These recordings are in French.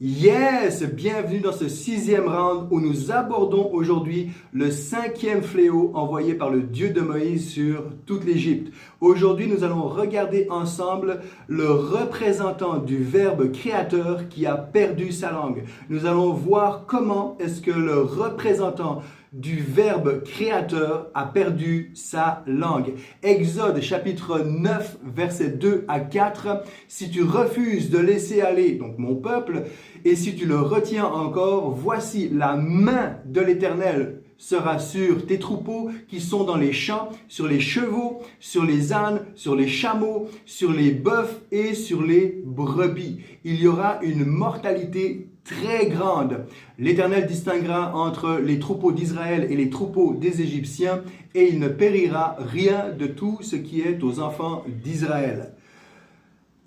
Yes, bienvenue dans ce 6e round où nous abordons aujourd'hui le 5e fléau envoyé par le Dieu de Moïse sur toute l'Égypte. Aujourd'hui, nous allons regarder ensemble le représentant du Verbe créateur qui a perdu sa langue. Nous allons voir comment est-ce que le représentant du Verbe créateur a perdu sa langue. Exode chapitre 9, versets 2 à 4. Si tu refuses de laisser aller, donc mon peuple, et si tu le retiens encore, voici la main de l'Éternel sera sur tes troupeaux qui sont dans les champs, sur les chevaux, sur les ânes, sur les chameaux, sur les bœufs et sur les brebis. Il y aura une mortalité très grande. L'Éternel distinguera entre les troupeaux d'Israël et les troupeaux des Égyptiens, et il ne périra rien de tout ce qui est aux enfants d'Israël.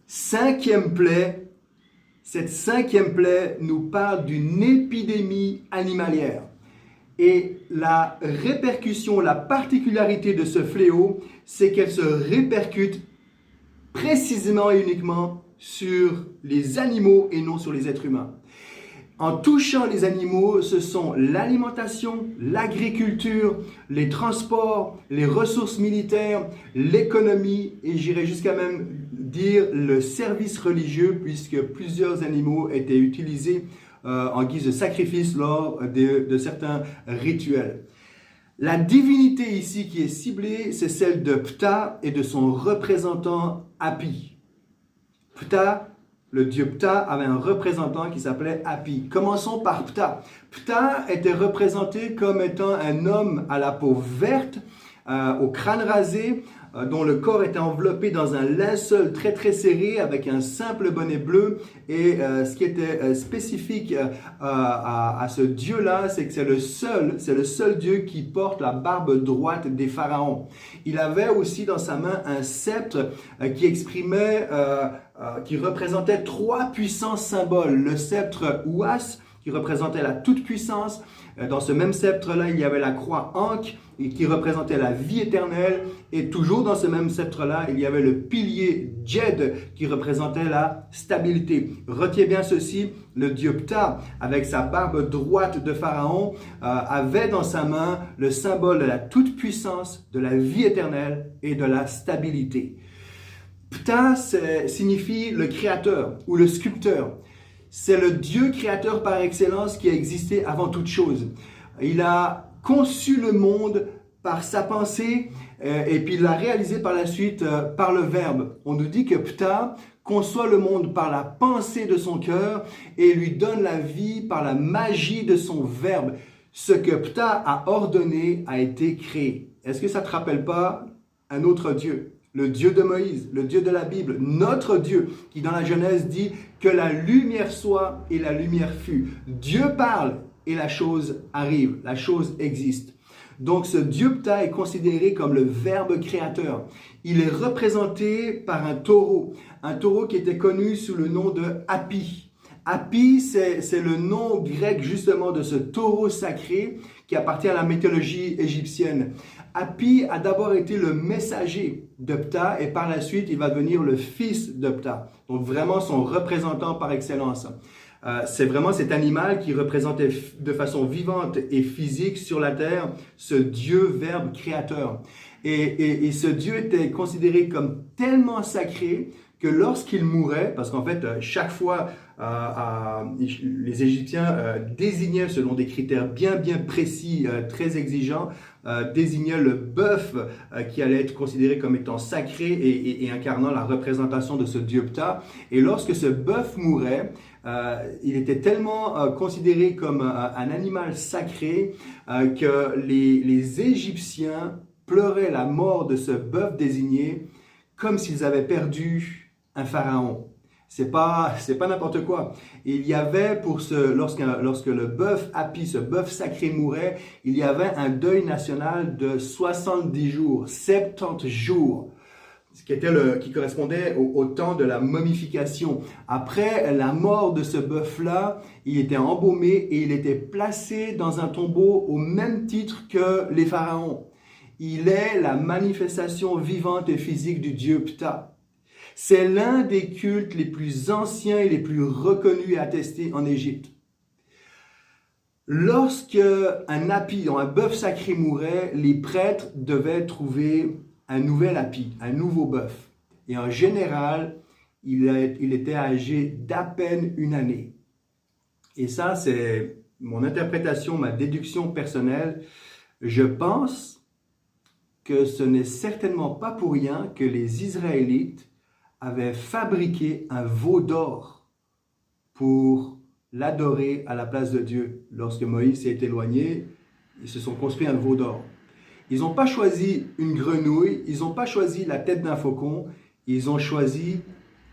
5e plaie. Cette 5e plaie nous parle d'une épidémie animalière. Et la répercussion, la particularité de ce fléau, c'est qu'elle se répercute précisément et uniquement sur les animaux et non sur les êtres humains. En touchant les animaux, ce sont l'alimentation, l'agriculture, les transports, les ressources militaires, l'économie et j'irais jusqu'à même dire le service religieux puisque plusieurs animaux étaient utilisés en guise de sacrifice lors de certains rituels. La divinité ici qui est ciblée, c'est celle de Ptah et de son représentant Hapi. Ptah, le dieu Ptah avait un représentant qui s'appelait Hapi. Commençons par Ptah. Ptah était représenté comme étant un homme à la peau verte, au crâne rasé, dont le corps était enveloppé dans un linceul très très serré avec un simple bonnet bleu. Et ce qui était spécifique à ce Dieu-là, c'est que c'est le seul Dieu qui porte la barbe droite des pharaons. Il avait aussi dans sa main un sceptre qui exprimait, qui représentait 3 puissants symboles. Le sceptre Ouas, qui représentait la toute-puissance. Dans ce même sceptre-là, il y avait la croix Ankh, qui représentait la vie éternelle. Et toujours dans ce même sceptre-là, il y avait le pilier Djed, qui représentait la stabilité. Retiens bien ceci, le dieu Ptah, avec sa barbe droite de Pharaon, avait dans sa main le symbole de la toute-puissance, de la vie éternelle et de la stabilité. Ptah signifie le créateur ou le sculpteur. C'est le Dieu créateur par excellence qui a existé avant toute chose. Il a conçu le monde par sa pensée et puis il l'a réalisé par la suite par le Verbe. On nous dit que Ptah conçoit le monde par la pensée de son cœur et lui donne la vie par la magie de son Verbe. Ce que Ptah a ordonné a été créé. Est-ce que ça ne te rappelle pas un autre Dieu ? Le Dieu de Moïse, le Dieu de la Bible, notre Dieu, qui dans la Genèse dit que la lumière soit et la lumière fut. Dieu parle et la chose arrive, la chose existe. Donc ce Dieu Ptah est considéré comme le Verbe créateur. Il est représenté par un taureau qui était connu sous le nom de Hapi. Hapi, c'est le nom grec justement de ce taureau sacré qui appartient à la mythologie égyptienne. Hapi a d'abord été le messager de Ptah et par la suite, il va devenir le fils de Ptah. Donc vraiment son représentant par excellence. C'est vraiment cet animal qui représentait de façon vivante et physique sur la terre ce Dieu Verbe créateur. Et ce Dieu était considéré comme tellement sacré que lorsqu'il mourait, parce qu'en fait, chaque fois, les Égyptiens désignaient selon des critères bien précis, très exigeants, désignaient le bœuf qui allait être considéré comme étant sacré et incarnant la représentation de ce Dieu Ptah. Et lorsque ce bœuf mourait, il était tellement considéré comme un animal sacré que les Égyptiens pleuraient la mort de ce bœuf désigné comme s'ils avaient perdu un pharaon. C'est pas n'importe quoi. Il y avait lorsque le bœuf Hapi, ce bœuf sacré mourait, il y avait un deuil national de 70 jours, 70 jours, ce qui correspondait au temps de la momification. Après la mort de ce bœuf-là, il était embaumé et il était placé dans un tombeau au même titre que les pharaons. Il est la manifestation vivante et physique du Dieu Ptah. C'est l'un des cultes les plus anciens et les plus reconnus et attestés en Égypte. Lorsque un api, un bœuf sacré mourait, les prêtres devaient trouver un nouvel api, un nouveau bœuf. Et en général, il était âgé d'à peine une année. Et ça, c'est mon interprétation, ma déduction personnelle. Je pense que ce n'est certainement pas pour rien que les Israélites avaient fabriqué un veau d'or pour l'adorer à la place de Dieu. Lorsque Moïse s'est éloigné, ils se sont construits un veau d'or. Ils n'ont pas choisi une grenouille, ils n'ont pas choisi la tête d'un faucon, ils ont choisi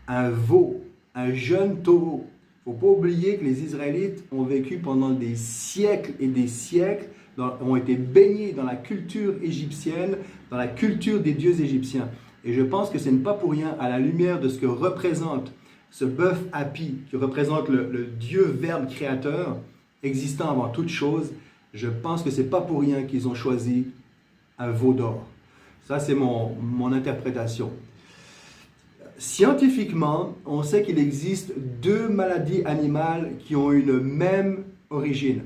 un veau, un jeune taureau. Il ne faut pas oublier que les Israélites ont vécu pendant des siècles et des siècles, ont été baignés dans la culture égyptienne, dans la culture des dieux égyptiens. Et je pense que ce n'est pas pour rien, à la lumière de ce que représente ce bœuf Hapi, qui représente le Dieu Verbe créateur, existant avant toute chose, je pense que ce n'est pas pour rien qu'ils ont choisi un veau d'or. Ça, c'est mon interprétation. Scientifiquement, on sait qu'il existe deux maladies animales qui ont une même origine.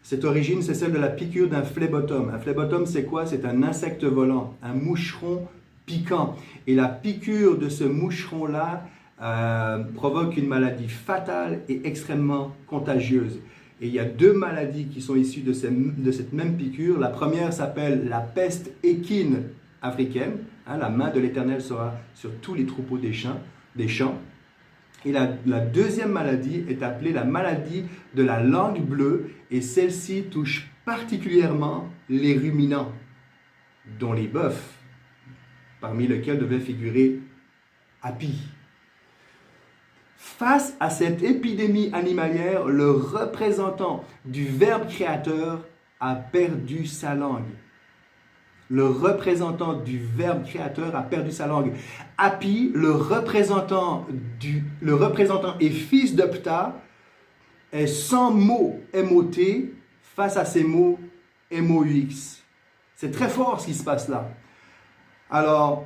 Cette origine, c'est celle de la piqûre d'un phlébotome. Un phlébotome, c'est quoi? C'est un insecte volant, un moucheron piquant. Et la piqûre de ce moucheron-là provoque une maladie fatale et extrêmement contagieuse. Et il y a deux maladies qui sont issues de cette même piqûre. La première s'appelle la peste équine africaine. La main de l'Éternel sera sur tous les troupeaux des champs. Et la deuxième maladie est appelée la maladie de la langue bleue. Et celle-ci touche particulièrement les ruminants, dont les bœufs, parmi lesquels devait figurer Hapi. Face à cette épidémie animalière, le représentant du Verbe créateur a perdu sa langue. Le représentant du Verbe créateur a perdu sa langue. Hapi, le représentant et fils de Ptah, est sans mots M-O-T face à ces mots M-O-U-X. C'est très fort ce qui se passe là. Alors,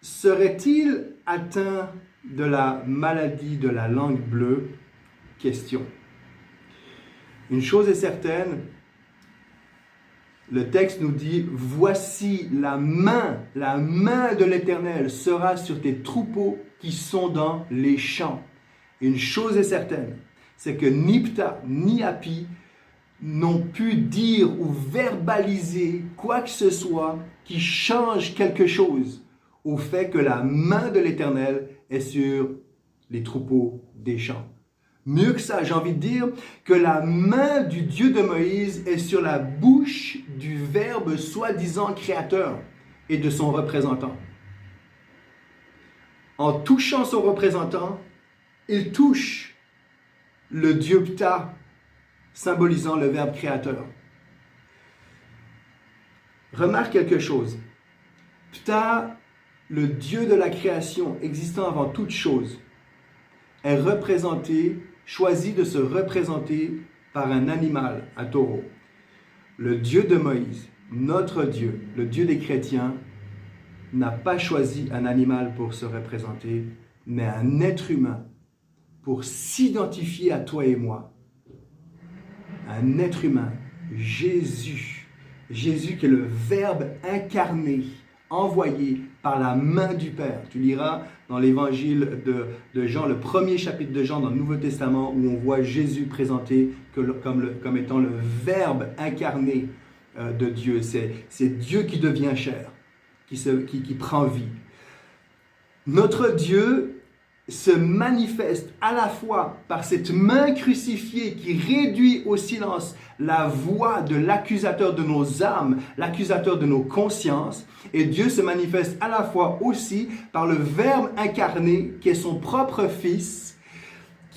serait-il atteint de la maladie de la langue bleue? Question. Une chose est certaine, le texte nous dit « Voici la main de l'Éternel sera sur tes troupeaux qui sont dans les champs. » Une chose est certaine, c'est que ni Ptah ni Hapi n'ont pu dire ou verbaliser quoi que ce soit qui change quelque chose au fait que la main de l'Éternel est sur les troupeaux des champs. Mieux que ça, j'ai envie de dire que la main du Dieu de Moïse est sur la bouche du Verbe soi-disant créateur et de son représentant. En touchant son représentant, il touche le Dieu Ptah, symbolisant le Verbe créateur. Remarque quelque chose. Ptah, le Dieu de la création existant avant toute chose, est choisi de se représenter par un animal, un taureau. Le Dieu de Moïse, notre Dieu, le Dieu des chrétiens, n'a pas choisi un animal pour se représenter, mais un être humain pour s'identifier à toi et moi. Un être humain, Jésus. Jésus qui est le Verbe incarné, envoyé par la main du Père. Tu liras dans l'évangile de Jean, le premier chapitre de Jean dans le Nouveau Testament, où on voit Jésus présenté comme étant le Verbe incarné de Dieu. C'est Dieu qui devient chair, qui prend vie. Notre Dieu se manifeste à la fois par cette main crucifiée qui réduit au silence la voix de l'accusateur de nos âmes, l'accusateur de nos consciences, et Dieu se manifeste à la fois aussi par le Verbe incarné qui est son propre Fils,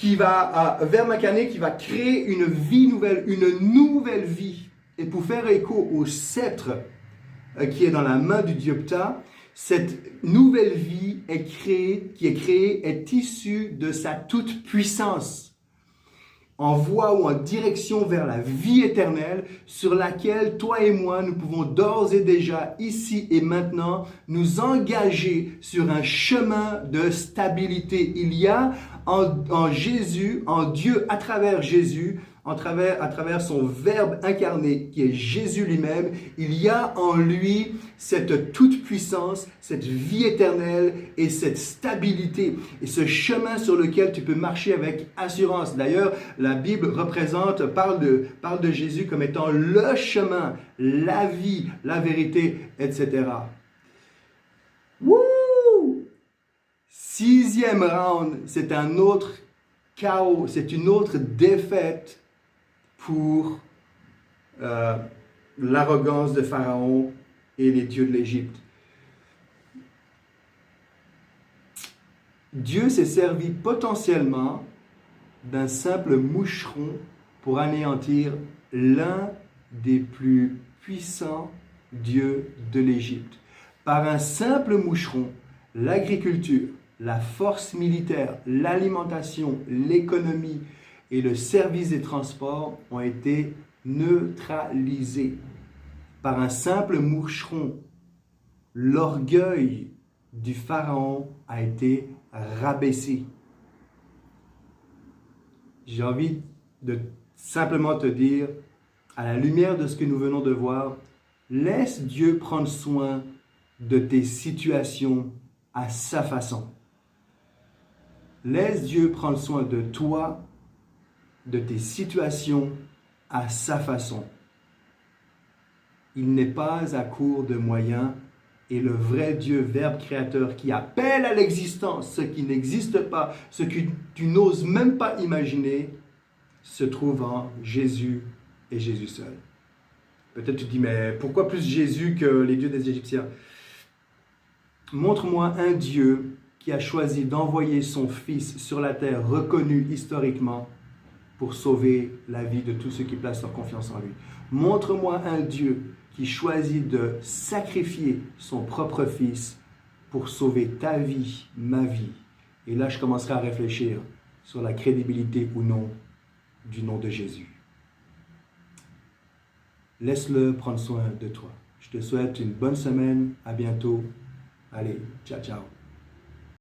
Verbe incarné qui va créer une vie nouvelle, une nouvelle vie. Et pour faire écho au sceptre qui est dans la main du Dieu Ptah, cette nouvelle vie qui est créée est issue de sa toute-puissance. en voie ou en direction vers la vie éternelle sur laquelle toi et moi, nous pouvons d'ores et déjà, ici et maintenant, nous engager sur un chemin de stabilité. Il y a en Jésus, en Dieu, à travers Jésus, à travers son Verbe incarné, qui est Jésus lui-même, il y a en lui cette toute-puissance, cette vie éternelle et cette stabilité. Et ce chemin sur lequel tu peux marcher avec assurance. D'ailleurs, la Bible parle de Jésus comme étant le chemin, la vie, la vérité, etc. Wouh! 6e round, c'est un autre chaos, c'est une autre défaite pour l'arrogance de Pharaon et les dieux de l'Égypte. Dieu s'est servi potentiellement d'un simple moucheron pour anéantir l'un des plus puissants dieux de l'Égypte. Par un simple moucheron, l'agriculture, la force militaire, l'alimentation, l'économie et le service des transports ont été neutralisés. Par un simple moucheron, l'orgueil du pharaon a été rabaissé. J'ai envie de simplement te dire, à la lumière de ce que nous venons de voir, laisse Dieu prendre soin de tes situations à sa façon. Laisse Dieu prendre soin de toi, de tes situations à sa façon. Il n'est pas à court de moyens et le vrai Dieu, Verbe créateur, qui appelle à l'existence ce qui n'existe pas, ce que tu n'oses même pas imaginer, se trouve en Jésus et Jésus seul. Peut-être tu te dis, mais pourquoi plus Jésus que les dieux des Égyptiens? Montre-moi un Dieu qui a choisi d'envoyer son Fils sur la terre, reconnu historiquement, pour sauver la vie de tous ceux qui placent leur confiance en lui. Montre-moi un Dieu qui choisit de sacrifier son propre Fils pour sauver ta vie, ma vie. Et là, je commencerai à réfléchir sur la crédibilité ou non du nom de Jésus. Laisse-le prendre soin de toi. Je te souhaite une bonne semaine. À bientôt. Allez, ciao, ciao.